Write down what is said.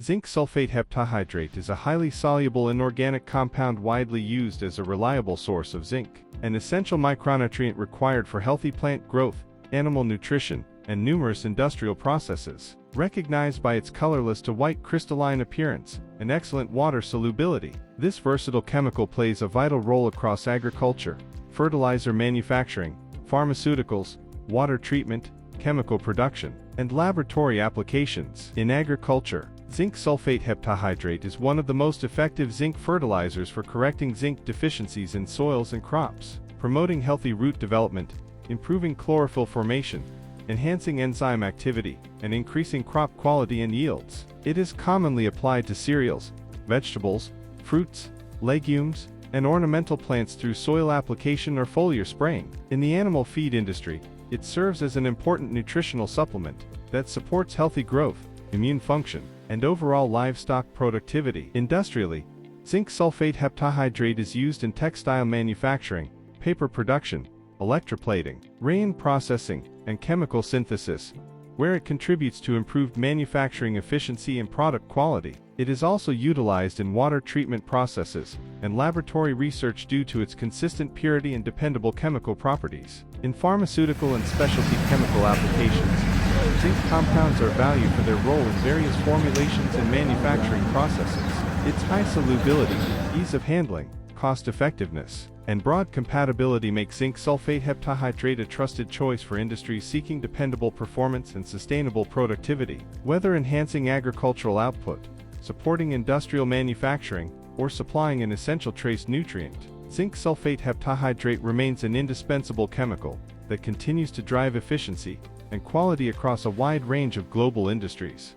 Zinc sulphate heptahydrate is a highly soluble inorganic compound widely used as a reliable source of zinc, an essential micronutrient required for healthy plant growth, animal nutrition, and numerous industrial processes. Recognized by its colorless to white crystalline appearance and excellent water solubility, this versatile chemical plays a vital role across agriculture, fertilizer manufacturing, pharmaceuticals, water treatment, chemical production, and laboratory applications. In agriculture, zinc sulphate heptahydrate is one of the most effective zinc fertilizers for correcting zinc deficiencies in soils and crops, promoting healthy root development, improving chlorophyll formation, enhancing enzyme activity, and increasing crop quality and yields. It is commonly applied to cereals, vegetables, fruits, legumes, and ornamental plants through soil application or foliar spraying. In the animal feed industry, it serves as an important nutritional supplement that supports healthy growth, immune function, and overall livestock productivity. Industrially, zinc sulphate heptahydrate is used in textile manufacturing, paper production, electroplating, rayon processing, and chemical synthesis, where it contributes to improved manufacturing efficiency and product quality. It is also utilized in water treatment processes and laboratory research due to its consistent purity and dependable chemical properties. In pharmaceutical and specialty chemical applications, zinc compounds are valued for their role in various formulations and manufacturing processes. Its high solubility, ease of handling, cost-effectiveness, and broad compatibility make zinc sulphate heptahydrate a trusted choice for industries seeking dependable performance and sustainable productivity. Whether enhancing agricultural output, supporting industrial manufacturing, or supplying an essential trace nutrient, zinc sulphate heptahydrate remains an indispensable chemical that continues to drive efficiency and quality across a wide range of global industries.